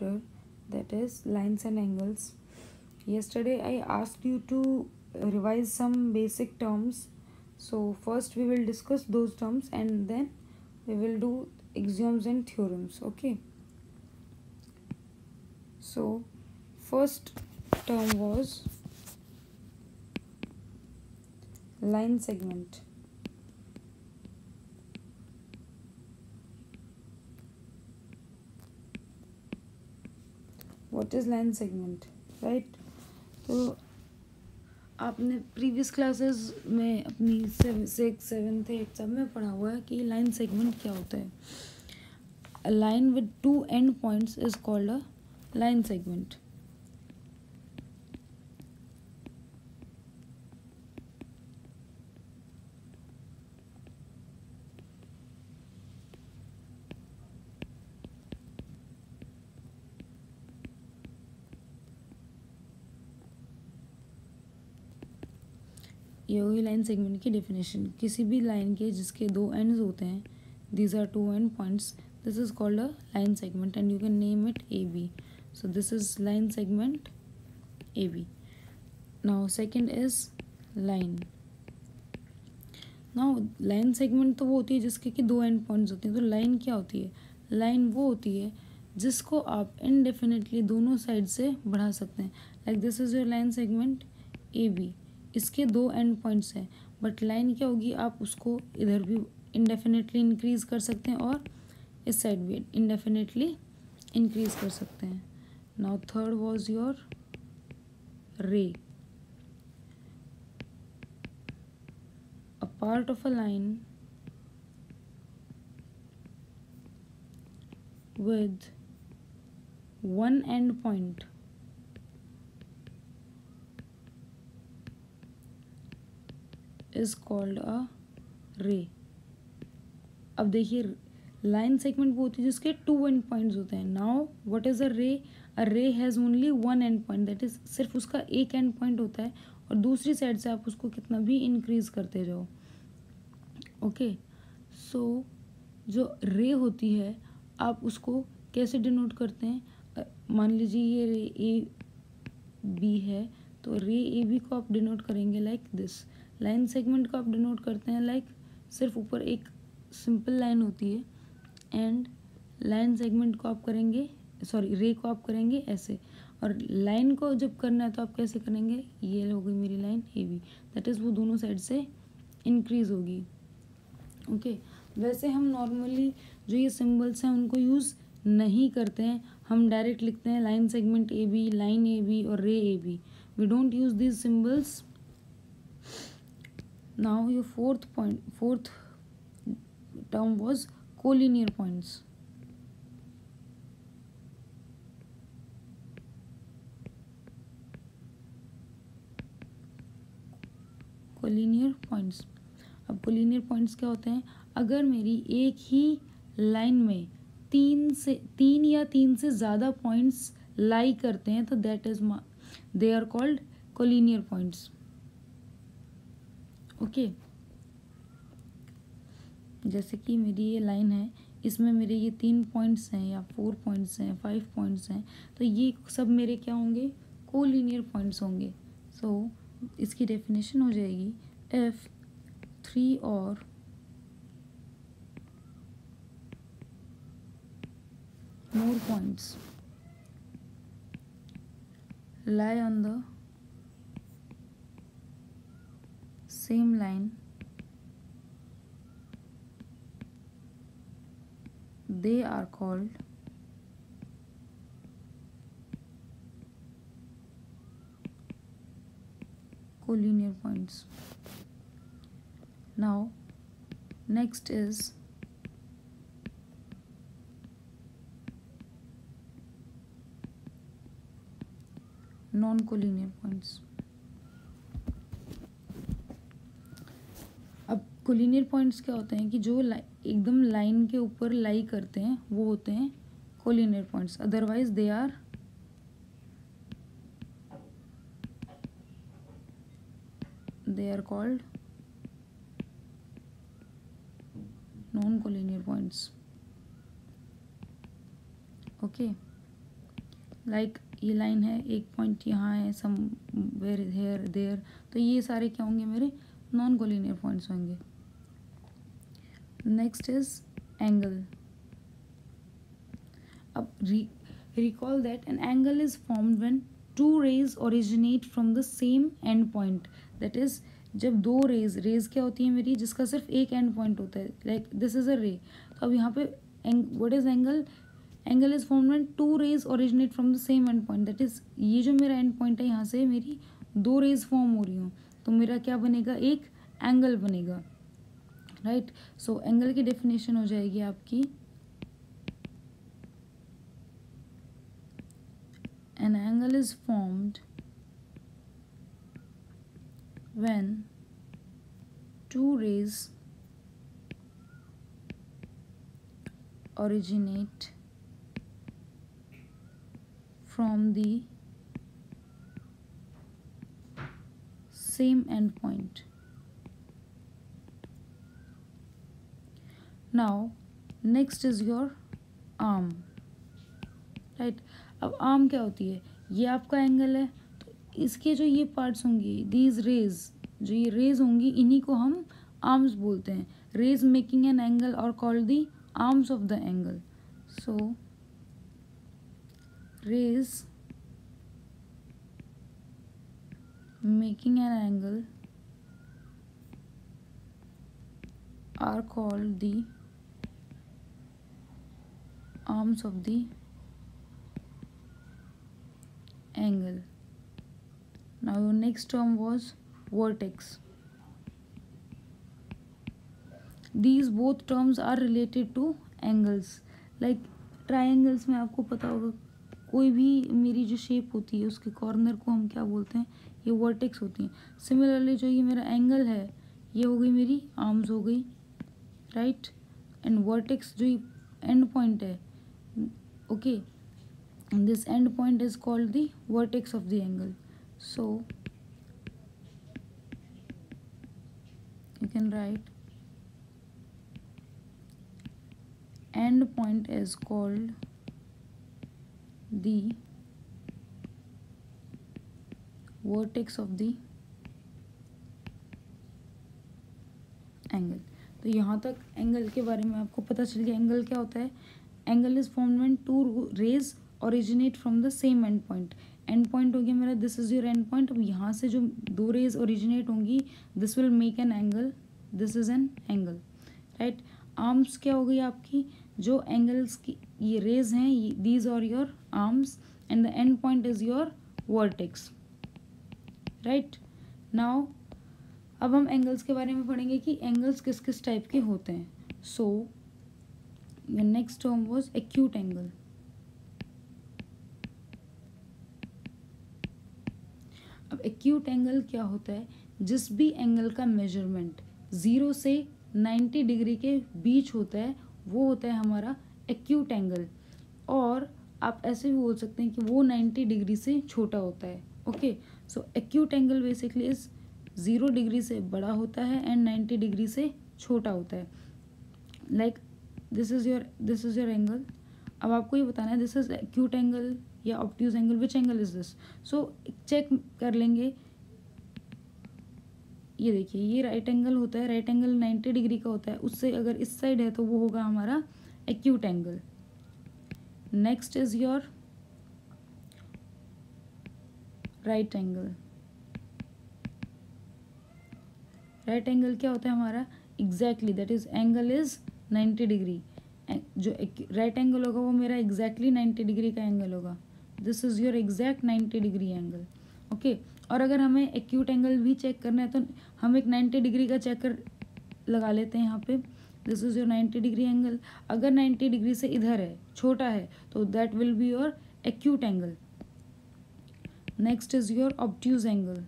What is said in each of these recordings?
chapter, that is lines and angles. Yesterday I asked you to revise some basic terms. So first we will discuss those terms and then we will do axioms and theorems. Okay. So first term was line segment. What is line segment, right? तो आपने previous classes में अपनी 6th 7th 8th सब में पढ़ा हुआ है कि लाइन सेगमेंट क्या होता है. A line with 2 and points is called a line segment. ये होगी लाइन सेगमेंट की डेफिनेशन. किसी भी लाइन के जिसके 2 एंड्स होते हैं, these are 2 end points, this is called a line segment and you can name it AB. So this is line segment AB. Now second is line. Now line segment तो वो होती है जिसके कि 2 end points होते हैं. तो line क्या होती है? लाइन वो होती है जिसको आप इनडेफिनेटली दोनों साइड से बढ़ा सकते हैं. Like this is your line segment AB. इसके 2 एंड पॉइंट्स हैं, बट लाइन क्या होगी, आप उसको इधर भी इंडेफिनेटली इंक्रीज कर सकते हैं और इस साइड भी इंडेफिनेटली इंक्रीज कर सकते हैं. नाउ थर्ड वाज योर रे. A part of a line with one end point is called a ray. अब देखिए लाइन सेगमेंट वो होती है जिसके 2 एंड पॉइंट्स होते हैं. नाउ व्हाट इज अ रे? अ रे has only 1 and point, that is सिर्फ उसका एक एंड पॉइंट होता है और दूसरी साइड से आप उसको कितना भी इंक्रीज करते जाओ. ओके. सो जो रे होती है आप उसको कैसे डिनोट करते हैं? मान लीजिए ये रे ए बी है, तो रे ए बी को आप डिनोट करेंगे लाइक दिस. लाइन सेगमेंट को आप डिनोट करते हैं लाइक सिर्फ ऊपर एक सिंपल लाइन होती है एंड लाइन सेगमेंट को आप करेंगे, सॉरी रे को आप करेंगे ऐसे. और लाइन को जब करना है तो आप कैसे करेंगे? ये हो गई मेरी line A B, that is वो दोनों साइड से इंक्रीज होगी. ओके. वैसे हम नॉर्मली जो ये सिम्बल्स हैं उनको यूज़ नहीं करते हैं. हम डायरेक्ट लिखते हैं line segment A B, line A B और ray A B. We don't use these symbols. Now your fourth term was collinear points. Collinear points. अब कोलिनियर पॉइंट्स क्या होते हैं? अगर मेरी एक ही लाइन में 3 या 3 से ज़्यादा पॉइंट्स लाई करते हैं तो that is they are called collinear points. Okay. जैसे कि मेरी ये लाइन है, इसमें मेरे ये 3 पॉइंट्स हैं या 4 पॉइंट्स हैं, 5 पॉइंट्स हैं, तो ये सब मेरे क्या होंगे? कोलिनियर पॉइंट्स होंगे. सो इसकी डेफिनेशन हो जाएगी इफ 3 और more points lie on the same line, they are called collinear points. Now next is non collinear points. अब कोलिनियर पॉइंट्स क्या होते हैं कि जो एकदम लाइन के ऊपर लाई करते हैं वो होते हैं collinear points. Otherwise they are called non collinear points. Okay. Like ये लाइन है, एक पॉइंट यहाँ है, सम वेयर हेयर देयर, तो ये सारे क्या होंगे मेरे नॉन कोलिनियर पॉइंट्स होंगे. Next is angle. अब recall that an angle is formed when two rays originate from the same end point. that is जब दो रेज क्या होती है मेरी, जिसका सिर्फ एक एंड पॉइंट होता है, लाइक दिस इज अ रे. तो अब यहाँ पे what is angle? Angle is formed when two rays originate from the same end point. That is ये जो मेरा एंड पॉइंट है, यहाँ से मेरी दो रेज फॉर्म हो रही हूँ, तो मेरा क्या बनेगा, एक एंगल बनेगा. राइट. सो एंगल की डेफिनेशन हो जाएगी आपकी, an angle is formed when two rays originate from the same endpoint. Now next is your arm. Right. अब आर्म क्या होती है, ये आपका एंगल है, तो इसके जो ये पार्ट्स होंगे, दीज रेज, जो ये रेज होंगी, इन्हीं को हम आर्म्स बोलते हैं. Rays making an angle are called the arms of the angle. So rays making an angle are called the arms of the angle. Now your next term was vertex. These both terms are related to angles. Like triangles में आपको पता होगा, कोई भी मेरी जो shape होती है उसके कॉर्नर को हम क्या बोलते हैं, ये वर्टेक्स होती हैं. सिमिलरली जो ये मेरा एंगल है, ये हो गई मेरी आर्म्स हो गई. राइट. एंड वर्टेक्स जो एंड पॉइंट है, okay, and this end point is called the vertex of the angle. So you can write end point is called the vertex of the angle. तो यहाँ तक angle के बारे में आपको पता चल गया. एंगल क्या होता है? Angle is formed when two rays originate from the same end point. End point हो गया मेरा, this is your end point. अब यहाँ से जो दो रेज ओरिजिनेट होंगी, this will make an angle, this is an angle. Right. Arms क्या हो गई आपकी, जो एंगल्स की ये रेज हैं, these are your arms and the end point is your vertex. Right. Now अब हम एंगल्स के बारे में पढ़ेंगे कि एंगल्स किस किस टाइप के होते हैं. So your next term was acute angle. अब एक्यूट एंगल क्या होता है? जिस भी एंगल का मेजरमेंट 0 से 90 डिग्री के बीच होता है, वो होता है हमारा एक्यूट एंगल. और आप ऐसे भी बोल सकते हैं कि वो 90 डिग्री से छोटा होता है. Okay. So acute angle basically is 0 degree से बड़ा होता है एंड 90 डिग्री से छोटा होता है. Like this is your angle. अब आपको ये बताना है दिस इज एक्यूट एंगल या obtuse angle, which angle is this. So check कर लेंगे. ये देखिए, ये राइट एंगल होता है. राइट एंगल 90 डिग्री का होता है. उससे अगर इस साइड है तो वो होगा हमारा acute angle. Next is your right angle. Right angle क्या होता है हमारा? Exactly, that is angle is 90 degree. जो राइट एंगल होगा वो मेरा एग्जैक्टली 90 डिग्री का एंगल होगा. This is your exact 90 degree angle. Okay. और अगर हमें एक्यूट एंगल भी चेक करना है तो हम एक 90 डिग्री का चेकर लगा लेते हैं यहाँ पे. This is your 90 degree angle. अगर 90 डिग्री से इधर है, छोटा है, तो that will be your acute angle. Next is your obtuse angle.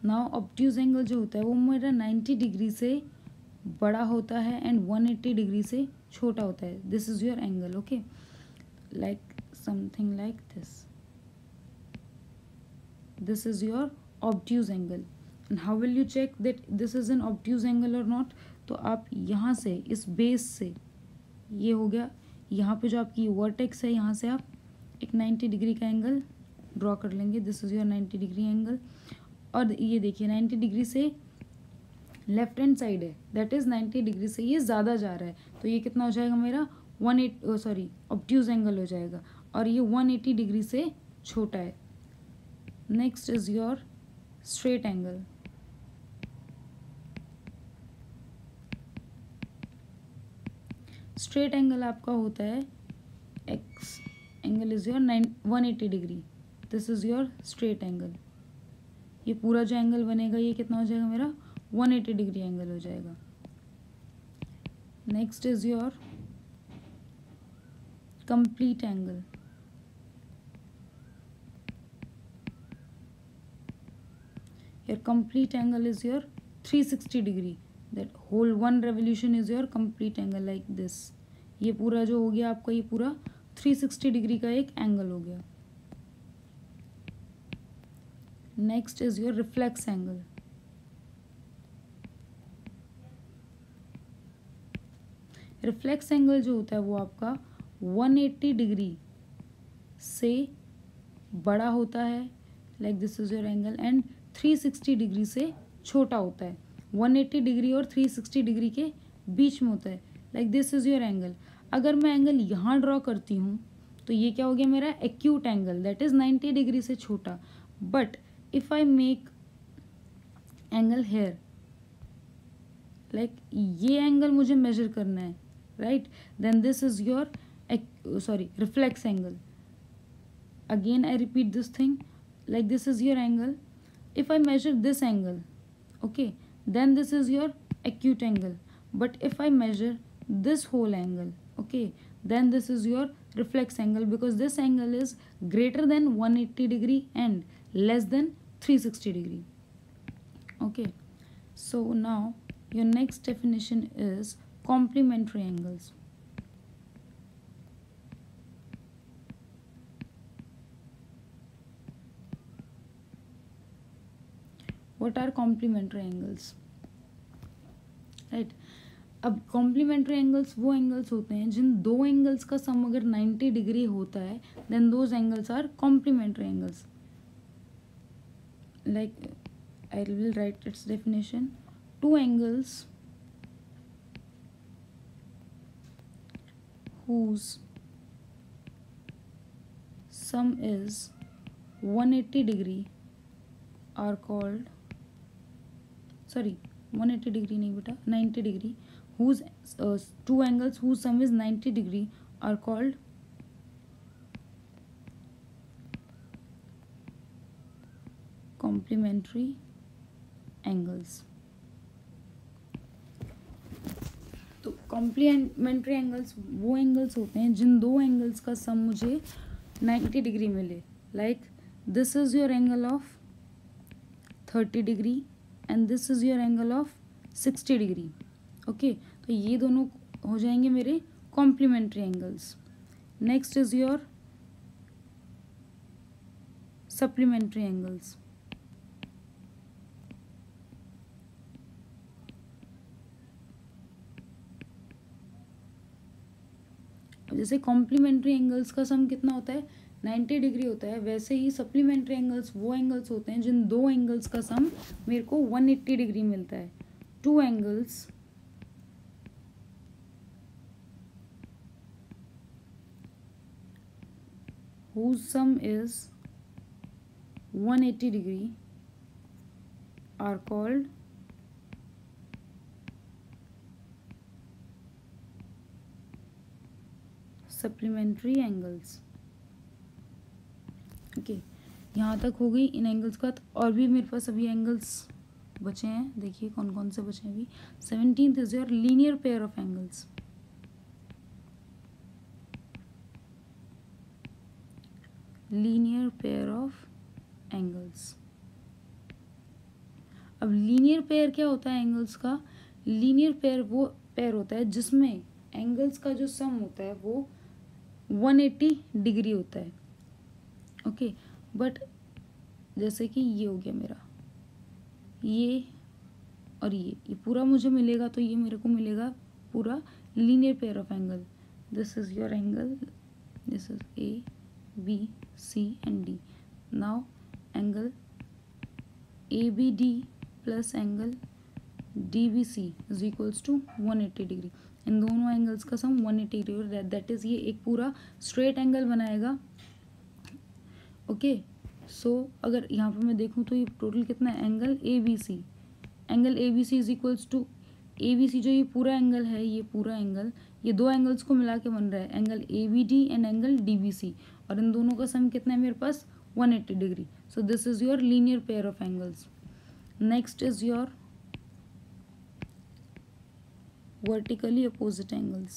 Now obtuse angle जो होता है वो मेरा 90 डिग्री से बड़ा होता है एंड 180 डिग्री से छोटा होता है. This is your angle. Okay. Like something like this. This is your obtuse angle. And how will you check that this is an obtuse angle or not? तो आप यहाँ से, इस बेस से ये हो गया। यहाँ पे जो आपकी वर्टेक्स है, यहाँ से आप एक 90 डिग्री का एंगल ड्रॉ कर लेंगे। This is your 90 degree angle. और ये देखिए 90 डिग्री से लेफ्ट हैंड साइड है, दैट इज़ 90 डिग्री से ये ज़्यादा जा रहा है, तो ये कितना हो जाएगा मेरा 180 ऑब्ट्यूज एंगल हो जाएगा, और ये 180 डिग्री से छोटा है। Next is your straight angle. Straight angle आपका होता है x angle is your 180 degree. This is your straight angle. ये पूरा जो एंगल बनेगा ये कितना हो जाएगा मेरा 180 डिग्री एंगल हो जाएगा। Next is your complete angle. Your complete angle is your 360 degree. That whole one revolution is your complete angle like this. ये पूरा जो हो गया आपका, ये पूरा 360 डिग्री का एक एंगल हो गया। Next is your reflex angle. Reflex angle जो होता है वो आपका 180 डिग्री से बड़ा होता है, like this is your angle, and 360 degree से छोटा होता है। 180 डिग्री और 360 डिग्री के बीच में होता है, like this is your angle. अगर मैं एंगल यहाँ ड्रॉ करती हूँ तो ये क्या हो गया मेरा acute angle, that is 90 degree से छोटा। But if I make angle here, like ये एंगल मुझे मेजर करना है, right, then this is your reflex angle. Again I repeat this thing, like this is your angle. If I measure this angle, okay, then this is your acute angle. But if I measure this whole angle, okay, then this is your reflex angle, because this angle is greater than 180 degree and less than 360 degree. Okay, so now your next definition is complementary angles. What are complementary angles? Right. अब complementary angles वो angles होते हैं जिन दो angles का sum अगर 90 degree होता है, then those angles are complementary angles. Like I will write its definition. Two angles whose sum is 180 degree are called, sorry 180 degree नहीं बेटा 90 degree, whose two angles whose sum is 90 degree are called complementary angles. तो complementary angles वो angles होते हैं जिन दो angles का सम मुझे 90 degree मिले, like this is your angle of 30 degree and this is your angle of 60 degree. Okay, तो ये दोनों हो जाएंगे मेरे complementary angles. Next is your supplementary angles. जैसे कॉम्प्लीमेंट्री एंगल्स का सम कितना होता है 90 डिग्री होता है, वैसे ही सप्लीमेंट्री एंगल्स वो एंगल्स होते हैं जिन दो एंगल्स का सम मेरे को 180 डिग्री मिलता है। To angles whose sum is 180 degree are called supplementary angles. Okay, यहाँ तक हो गई इन एंगल्स का। और भी मेरे पास अभी एंगल्स बचे हैं, देखिए कौन कौन से बचे हैं अभी। 17th is your linear pair of angles. Linear pair of angles. अब लीनियर पेयर क्या होता है एंगल्स का? लीनियर पेयर वो पेयर होता है जिसमें एंगल्स का जो सम होता है वो 180 डिग्री होता है। ओके, बट जैसे कि ये हो गया मेरा, ये और ये पूरा मुझे मिलेगा, तो ये मेरे को मिलेगा पूरा linear pair of angle. this is your angle, this is A, B, C and D. Now angle ABD plus angle DBC is equals to 180 degree. इन दोनों एंगल्स का सम 180 डिग्री, दैट इज ये एक पूरा स्ट्रेट एंगल बनाएगा. Okay so अगर यहाँ पे मैं देखूँ तो ये टोटल कितना है, angle ABC. Angle ABC is equals to ABC, जो ये पूरा एंगल है, ये पूरा एंगल, ये दो एंगल्स को मिला के बन रहा है angle ABD and angle DBC. और इन दोनों का सम कितना है मेरे पास, 180 degree. So this is your linear pair of angles. Next is your vertically opposite angles.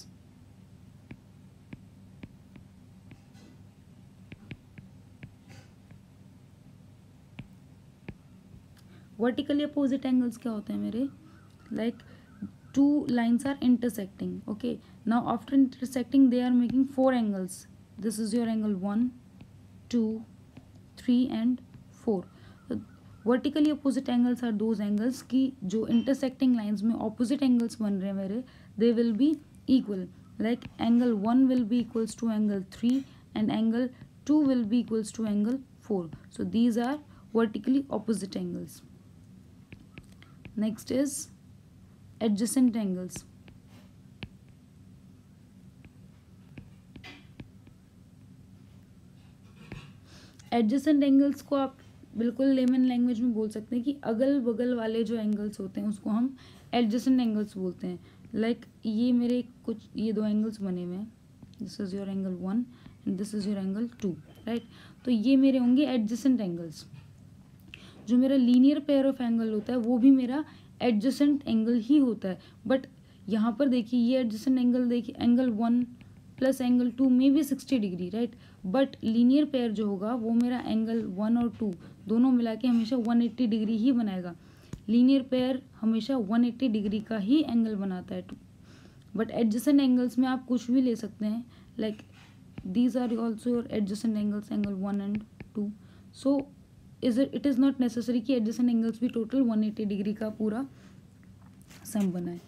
Vertically opposite angles क्या होते हैं मेरे, like two lines are intersecting. Okay, now after intersecting they are making four angles. This is your angle 1, 2, 3 and 4. Vertically opposite angles are those angles की जो intersecting lines में opposite angles बन रहे हैं मेरे, they will be equal. Like angle 1 will be equals to angle 3 and angle 2 will be equals to angle 4. So these are vertically opposite angles. Next is adjacent angles. Adjacent angles को आप बिल्कुल layman language में बोल सकते हैं कि अगल बगल वाले जो एंगल्स होते हैं उसको हम एडजेसेंट एंगल्स बोलते हैं. लाइक ये मेरे कुछ ये दो एंगल्स बने हुए हैं, this is your angle 1 and this is your angle 2, right. तो ये मेरे होंगे एडजेसेंट एंगल्स. जो मेरा लीनियर पेयर ऑफ एंगल होता है वो भी मेरा एडजेसेंट एंगल ही होता है. बट यहाँ पर देखिए ये एडजेसेंट एंगल, देखिए एंगल 1 प्लस एंगल 2 में भी 60 degree, right. But linear pair जो होगा वो मेरा एंगल 1 और 2 दोनों मिला के हमेशा 180 डिग्री ही बनाएगा. लीनियर पेयर हमेशा 180 डिग्री का ही एंगल बनाता है. बट एडजेसेंट एंगल्स में आप कुछ भी ले सकते हैं, like these are also your adjacent angles, angle 1 and 2. So it is not necessary कि एडजेसेंट एंगल्स भी टोटल 180 डिग्री का पूरा सम बनाए.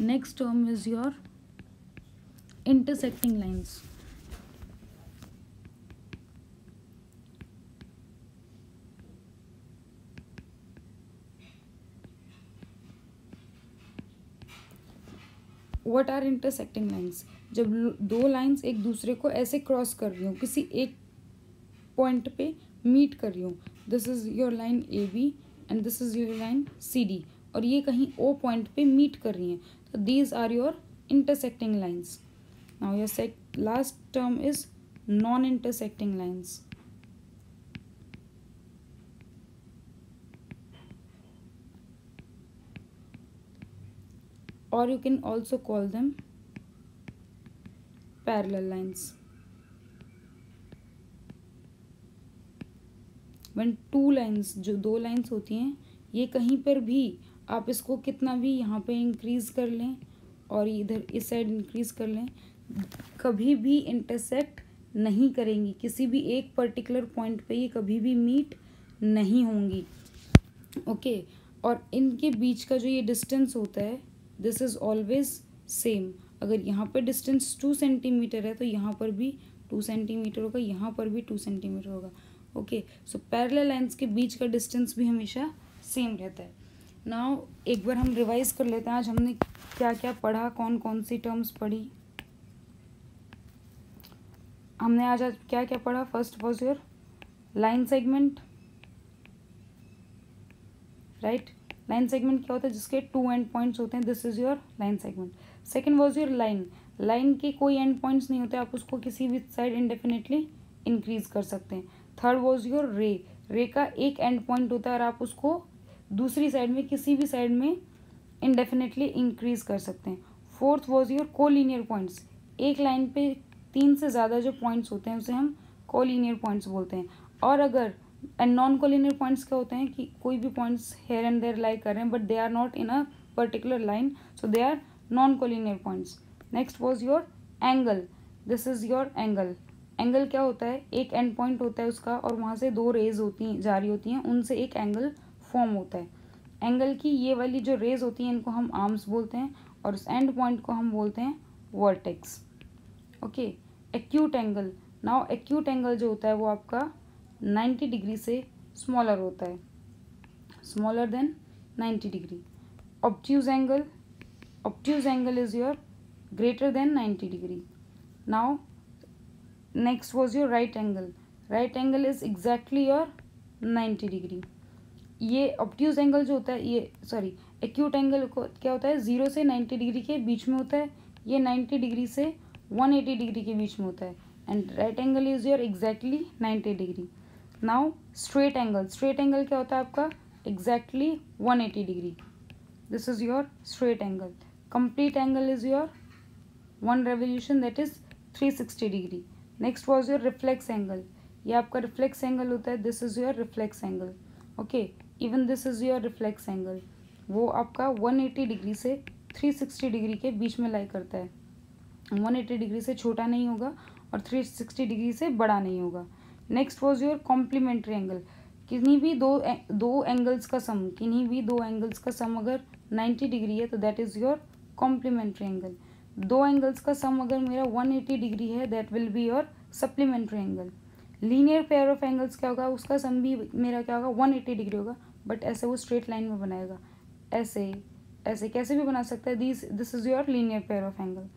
Next term is your intersecting lines. What are intersecting lines? जब दो लाइंस एक दूसरे को ऐसे क्रॉस कर रही हूँ, किसी एक पॉइंट पे मीट कर रही हूँ. This is your line AB and this is your line CD, और ये कहीं O पॉइंट पे मीट कर रही हैं. तो these are your intersecting lines. Now your last term is non-intersecting lines. Or you can also call them parallel lines. When two lines, जो दो लाइन्स होती हैं, ये कहीं पर भी आप इसको कितना भी यहाँ पे इंक्रीज कर लें और इधर इस साइड इंक्रीज कर लें, कभी भी इंटरसेक्ट नहीं करेंगी. किसी भी एक पर्टिकुलर पॉइंट पे ये कभी भी मीट नहीं होंगी. ओके और इनके बीच का जो ये डिस्टेंस होता है, दिस इज ऑलवेज सेम. अगर यहाँ पर डिस्टेंस 2 सेंटीमीटर है तो यहाँ पर भी 2 सेंटीमीटर होगा, यहाँ पर भी 2 सेंटीमीटर होगा. ओके सो पैरेलल लाइंस के बीच का डिस्टेंस भी हमेशा सेम रहता है. नाउ एक बार हम रिवाइज कर लेते हैं आज हमने क्या क्या पढ़ा, कौन कौन सी टर्म्स पढ़ी. हमने आज क्या क्या पढ़ा. First was your line segment, right. Line segment क्या होता है, जिसके 2 एंड पॉइंट्स होते हैं, this is your line segment. Second was your line. Line के कोई एंड पॉइंट्स नहीं होते, आप उसको किसी भी साइड इंडेफिनेटली इंक्रीज कर सकते हैं. थर्ड वॉज योर रे. रे का एक एंड पॉइंट होता है और आप उसको दूसरी साइड में किसी भी साइड में इंडेफिनेटली इंक्रीज कर सकते हैं. Fourth was your collinear points. एक लाइन पे 3 से ज़्यादा जो पॉइंट्स होते हैं उसे हम कोलिनियर पॉइंट्स बोलते हैं. और अगर एंड नॉन कोलिनियर पॉइंट्स क्या होते हैं कि कोई भी points here and there lie कर रहे हैं but they are not in a particular line, so they are non collinear points. Next was your angle. This is your angle. Angle क्या होता है, एक एंड पॉइंट होता है उसका और वहाँ से 2 रेज होती हैं, जारी होती हैं, उनसे एक एंगल फॉर्म होता है. एंगल की ये वाली जो रेज होती हैं इनको हम आर्म्स बोलते हैं और उस एंड पॉइंट को हम बोलते हैं vertex. Okay. Acute angle, now acute angle जो होता है वो आपका 90 डिग्री से स्मॉलर होता है, smaller than 90 degree. Obtuse angle is your greater than 90 degree. Now next was your right angle is exactly your 90 degree. ये ऑब्ट्यूज एंगल जो होता है, ये सॉरी एक्यूट एंगल क्या होता है, 0 से 90 डिग्री के बीच में होता है, ये 90 डिग्री से 180 डिग्री के बीच में होता है, and right angle is your exactly 90 degree. Now straight angle क्या होता है आपका, exactly 180 degree. This is your straight angle. Complete angle is your one revolution, that is 360 degree. Next was your reflex angle, ये आपका reflex angle होता है, this is your reflex angle. Okay, even this is your reflex angle, वो आपका 180 degree से 360 degree के बीच में लाई करता है. 180 डिग्री से छोटा नहीं होगा और 360 डिग्री से बड़ा नहीं होगा. Next was your complementary angle, किन्हीं भी दो एंगल्स का सम अगर 90 डिग्री है तो that is your complementary angle. दो एंगल्स का सम अगर मेरा 180 डिग्री है that will be your supplementary angle. Linear pair of angles क्या होगा, उसका सम भी मेरा क्या होगा, 180 डिग्री होगा, बट ऐसे वो स्ट्रेट लाइन में बनाएगा, ऐसे ऐसे कैसे भी बना सकता है. This is your linear pair of angle.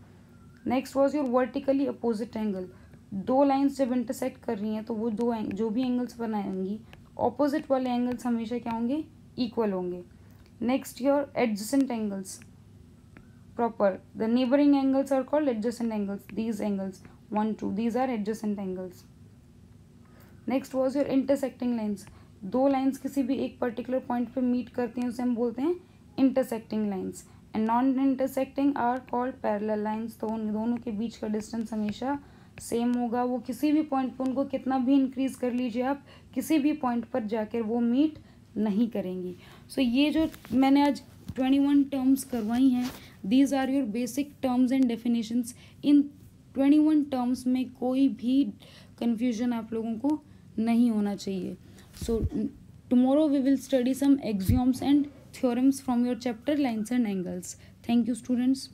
Next was your vertically opposite angle. दो लाइन्स जब इंटरसेक्ट कर रही हैं तो वो जो भी एंगल्स बनाएंगी, ऑपोजिट वाले एंगल्स हमेशा क्या होंगे, इक्वल होंगे. Next your adjacent angles. Proper, the neighboring angles are called adjacent angles. These angles 1 2, these are adjacent angles. Next was your intersecting lines. दो लाइन्स किसी भी एक पर्टिकुलर पॉइंट पे मीट करती हैं उसे हम बोलते हैं intersecting lines. And non intersecting are called parallel lines. तो उन दोनों के बीच का डिस्टेंस हमेशा सेम होगा. वो किसी भी पॉइंट पर उनको कितना भी इंक्रीज कर लीजिए आप, किसी भी पॉइंट पर जाकर वो मीट नहीं करेंगी. सो ये जो मैंने आज 21 टर्म्स करवाई हैं, these are your basic terms and definitions. इन 21 टर्म्स में कोई भी कन्फ्यूजन आप लोगों को नहीं होना चाहिए. So tomorrow we will study some axioms and theorems from your chapter lines and angles. Thank you students.